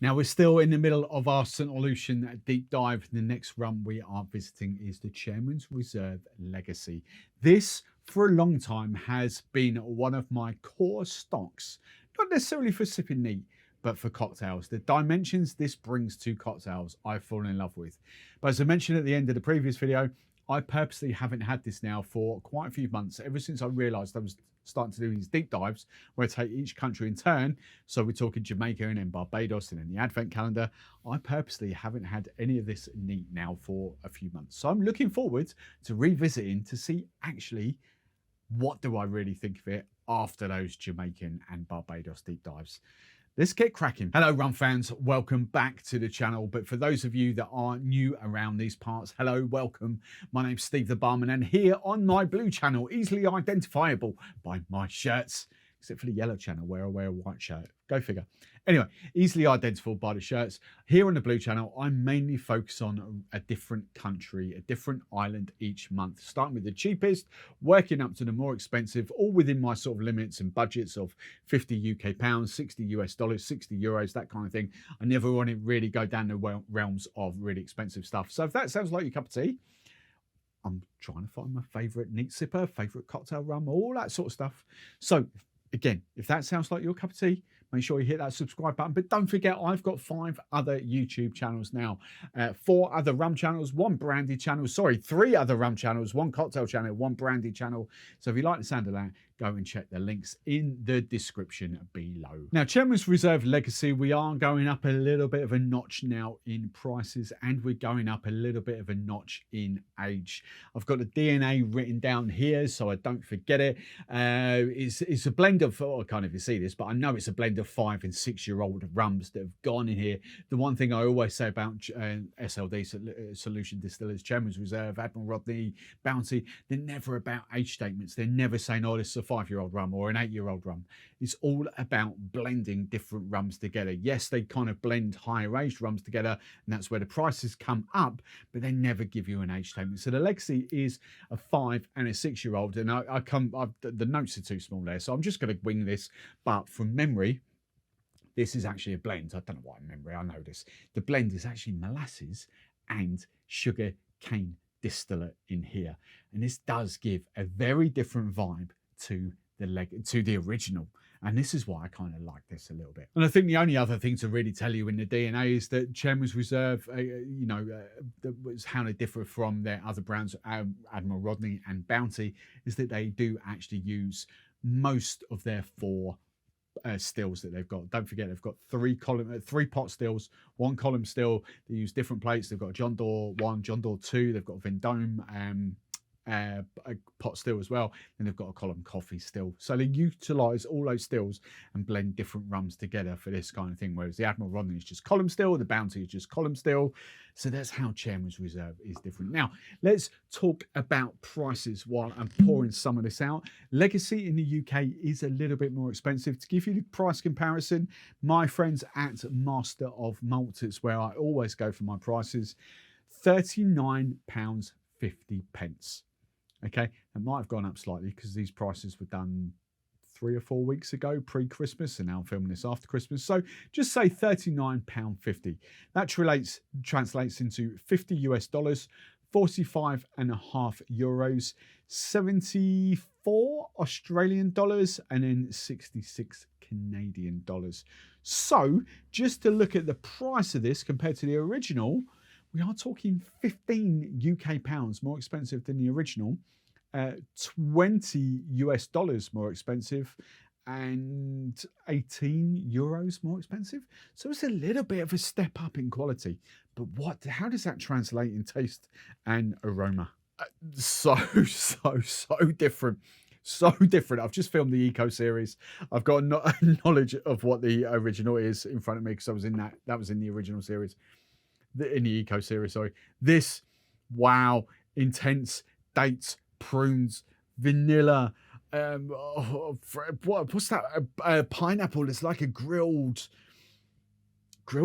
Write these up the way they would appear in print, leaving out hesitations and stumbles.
Now we're still in the middle of our St Lucian deep dive. The next rum we are visiting is the Chairman's Reserve Legacy. This, for a long time, has been one of my core stocks, not necessarily for sipping neat, but for cocktails. The dimensions this brings to cocktails, I've fallen in love with. But as I mentioned at the end of the previous video, I purposely haven't had this now for quite a few months, ever since I realised I was starting to do these deep dives where I take each country in turn. So we're talking Jamaica and then Barbados and then the Advent calendar. I purposely haven't had any of this neat now for a few months. So I'm looking forward to revisiting to see actually what do I really think of it after those Jamaican and Barbados deep dives. Let's get cracking. Hello, rum fans. Welcome back to the channel. But for those of you that are new around these parts, hello, welcome. My name's Steve the Barman, and here on my blue channel, easily identifiable by my shirts, except for the yellow channel where I wear a white shirt. Go figure. Anyway, easily identifiable by the shirts. Here on the blue channel, I mainly focus on a different country, a different island each month, starting with the cheapest, working up to the more expensive, all within my sort of limits and budgets of 50 UK pounds, 60 US dollars, 60 euros, that kind of thing. I never want to really go down the realms of really expensive stuff. So if that sounds like your cup of tea, I'm trying to find my favorite neat sipper, favorite cocktail rum, all that sort of stuff. So again, if that sounds like your cup of tea, make sure you hit that subscribe button. But don't forget, I've got 5 other YouTube channels now. 4 other rum channels, 1 brandy channel. Sorry, 3 other rum channels, 1 cocktail channel, 1 brandy channel. So if you like the sound of that, go and check the links in the description below. Now, Chairman's Reserve Legacy, we are going up a little bit of a notch now in prices, and we're going up a little bit of a notch in age. I've got the DNA written down here so I don't forget it. It's a blend of, I can't even see this, but I know it's a blend of 5 and 6-year-old rums that have gone in here. The one thing I always say about SLD, Solution Distillers, Chairman's Reserve, Admiral Rodney, Bounty, they're never about age statements. They're never saying, oh, this is a 5-year-old rum or an 8-year-old rum. It's all about blending different rums together. Yes, they kind of blend higher aged rums together, and that's where the prices come up, but they never give you an age statement. So the Legacy is a 5 and a 6-year-old, and the notes are too small there, so I'm just going to wing this. But from memory, this is actually a blend. I don't know why memory, I know this. The blend is actually molasses and sugar cane distillate in here, and this does give a very different vibe to the original, and this is why I kind of like this a little bit. And I think the only other thing to really tell you in the DNA is that Chairman's Reserve, was how they differ from their other brands, Admiral Rodney and Bounty, is that they do actually use most of their 4 stills that they've got. Don't forget, they've got 3 pot stills, 1 column still. They use different plates. They've got a John Doe 1, John Doe 2. They've got a Vendome a pot still as well, and they've got a column coffee still. So they utilize all those stills and blend different rums together for this kind of thing, whereas the Admiral Rodney is just column still, the Bounty is just column still. So that's how Chairman's Reserve is different. Now let's talk about prices while I'm pouring some of this out. Legacy in the UK is a little bit more expensive. To give you the price comparison, my friends at Master of Malt, it's where I always go for my prices, £39.50. Okay, it might have gone up slightly because these prices were done 3 or 4 weeks ago, pre-Christmas, and now I'm filming this after Christmas. So just say £39.50. That translates into 50 US dollars, 45.5 euros, 74 Australian dollars, and then 66 Canadian dollars. So just to look at the price of this compared to the original, we are talking 15 UK pounds more expensive than the original, 20 US dollars more expensive, and 18 euros more expensive. So it's a little bit of a step up in quality. But how does that translate in taste and aroma? So different. So different. I've just filmed the Eco series. I've got knowledge of what the original is in front of me because I was in that was in the original series. In the Eco series, sorry. This, wow, intense dates, prunes, vanilla. What's that? Pineapple. It's like a grilled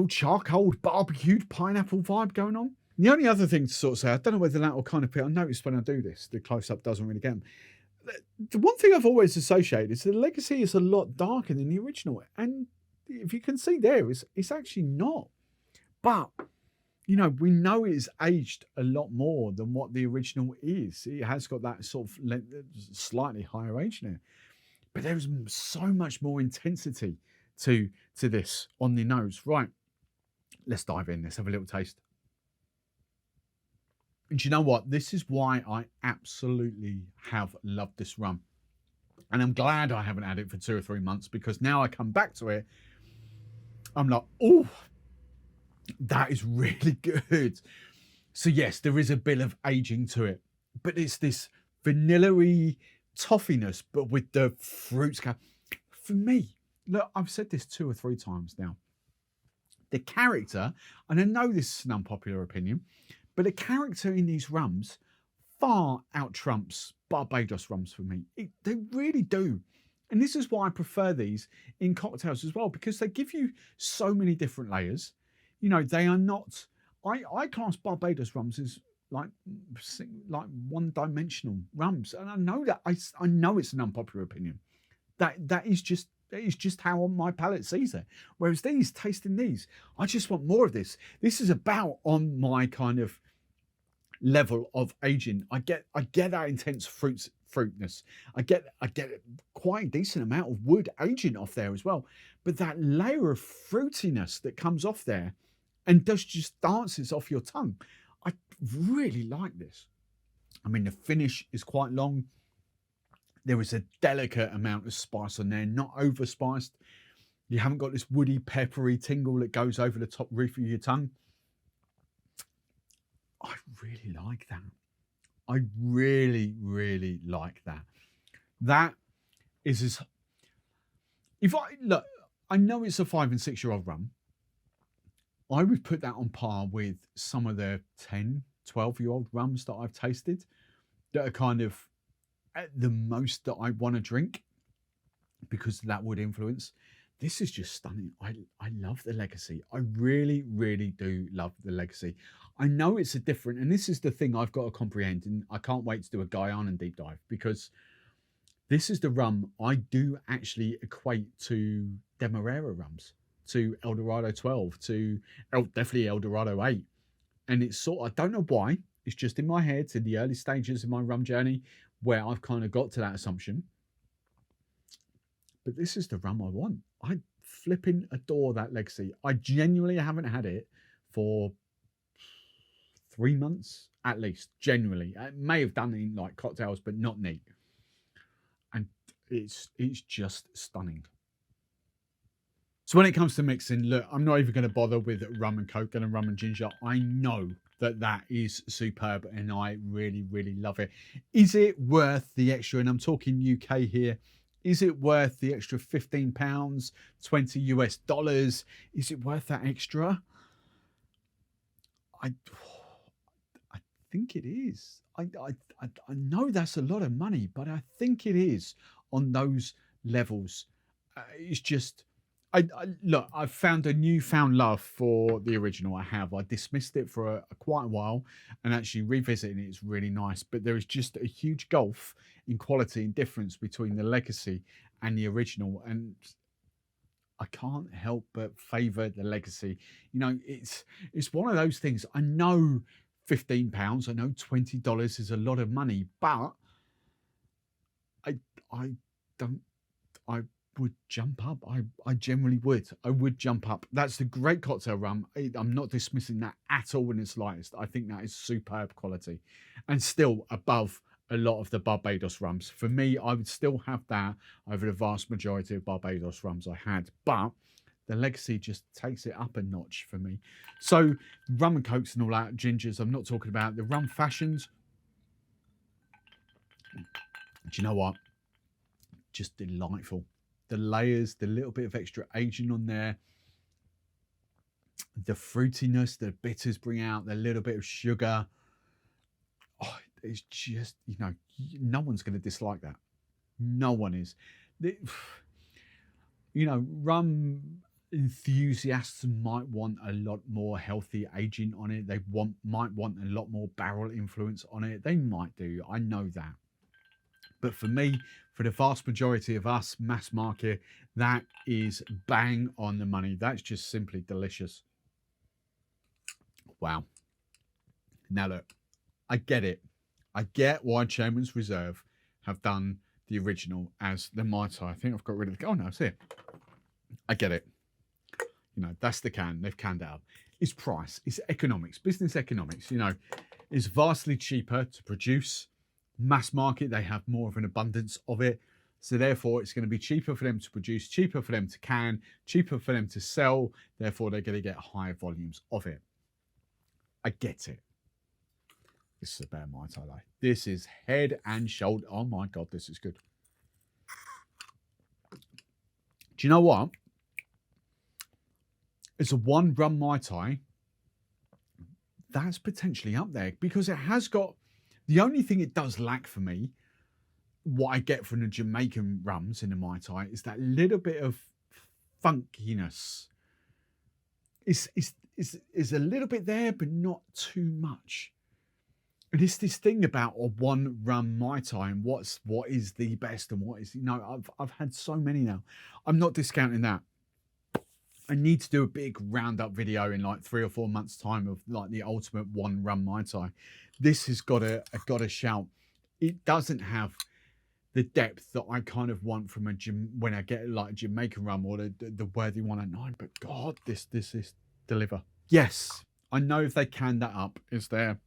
charcoal, barbecued pineapple vibe going on. And the only other thing to sort of say, I don't know whether that will kind of I noticed when I do this, the close up doesn't really get them. The one thing I've always associated is the Legacy is a lot darker than the original, and if you can see there, it's actually not. But you know, we know it's aged a lot more than what the original is. It has got that sort of slightly higher age now, but there's so much more intensity to this on the nose. Right, let's dive in. Let's have a little taste. And do you know what? This is why I absolutely have loved this rum. And I'm glad I haven't had it for 2 or 3 months, because now I come back to it, I'm like, oh, that is really good. So yes, there is a bit of aging to it, but it's this vanilla-y toffiness, but with the fruits. For me, look, I've said this 2 or 3 times now. The character, and I know this is an unpopular opinion, but the character in these rums far out trumps Barbados rums for me. They really do. And this is why I prefer these in cocktails as well, because they give you so many different layers. You know, they are not, I class Barbados rums as like one-dimensional rums. And I know that, I know it's an unpopular opinion. That is just how my palate sees it. Whereas tasting these, I just want more of this. This is about on my kind of level of aging. I get that intense fruitness. I get quite a decent amount of wood aging off there as well. But that layer of fruitiness that comes off there and just dances off your tongue. I really like this. I mean, the finish is quite long. There is a delicate amount of spice on there, not over spiced. You haven't got this woody, peppery tingle that goes over the top roof of your tongue. I really like that. I really, really like that. That is if I look, I know it's a 5 and 6 year old rum. I would put that on par with some of the 10, 12-year-old rums that I've tasted that are kind of at the most that I want to drink, because that would influence. This is just stunning. I love the legacy. I really, really do love the legacy. I know it's a different, and this is the thing I've got to comprehend, and I can't wait to do a Guyana deep dive, because this is the rum I do actually equate to Demerara rums, to Eldorado 12, to definitely Eldorado 8. And it's sort of, I don't know why, it's just in my head in the early stages of my rum journey where I've kind of got to that assumption. But this is the rum I want. I flipping adore that legacy. I genuinely haven't had it for 3 months at least, genuinely. I may have done it in like cocktails, but not neat. And it's just stunning. So when it comes to mixing, look, I'm not even going to bother with rum and coke and rum and ginger. I know that is superb and I really, really love it. Is it worth the extra? And I'm talking UK here. Is it worth the extra £15, $20 US? Is it worth that extra? I think it is. I know that's a lot of money, but I think it is on those levels. It's just, look, I've found a newfound love for the original. I dismissed it for quite a while, and actually revisiting it is really nice. But there is just a huge gulf in quality and difference between the legacy and the original, and I can't help but favour the legacy. You know, it's one of those things. I know £15, I know $20 is a lot of money, but I would jump up. I generally would. I would jump up. That's the great cocktail rum. I'm not dismissing that at all in its lightest. I think that is superb quality, and still above a lot of the Barbados rums. For me, I would still have that over the vast majority of Barbados rums I had, but the legacy just takes it up a notch for me. So rum and cokes and all that, gingers, I'm not talking about. The Rum Fashioned, do you know what? Just delightful. The layers, the little bit of extra aging on there, the fruitiness, the bitters bring out, the little bit of sugar. Oh, it's just, you know, no one's going to dislike that. No one is. You know, rum enthusiasts might want a lot more healthy aging on it. They might want a lot more barrel influence on it. They might do. I know that. But for me, for the vast majority of us, mass market, that is bang on the money. That's just simply delicious. Wow. Now look, I get it. I get why Chairman's Reserve have done the original as the Mai Tai. I think I've got rid of the... Oh, no, it's here. I get it. You know, that's the can. They've canned it up. It's price. It's economics. Business economics. You know, it's vastly cheaper to produce. Mass market, they have more of an abundance of it. So therefore, it's going to be cheaper for them to produce, cheaper for them to can, cheaper for them to sell. Therefore, they're going to get higher volumes of it. I get it. This is a better Mai Tai. This is head and shoulder. Oh my God, this is good. Do you know what? It's a one rum Mai Tai. That's potentially up there because it has got, the only thing it does lack for me, what I get from the Jamaican rums in the Mai Tai, is that little bit of funkiness. It's a little bit there, but not too much. And it's this thing about a one rum Mai Tai and what is the best and what is, you know, I've had so many now. I'm not discounting that. I need to do a big roundup video in like 3 or 4 months' time of like the ultimate one rum Mai Tai. This has got a shout. It doesn't have the depth that I kind of want from when I get like a Jamaican rum or the Worthy 109. But God, this is deliver. Yes, I know if they can that up, is there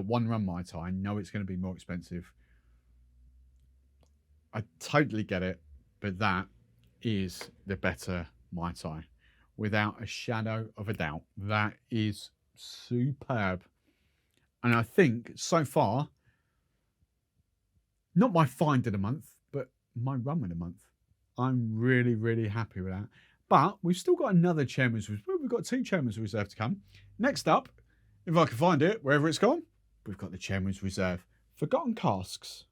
one rum Mai Tai? I know it's going to be more expensive. I totally get it, but that is the better Mai Tai, without a shadow of a doubt. That is superb. And I think so far, not my find of the month, but my rum of the month. I'm really, really happy with that. But we've still got another Chairman's Reserve. We've got 2 Chairman's Reserve to come. Next up, if I can find it, wherever it's gone, we've got the Chairman's Reserve Forgotten Casks.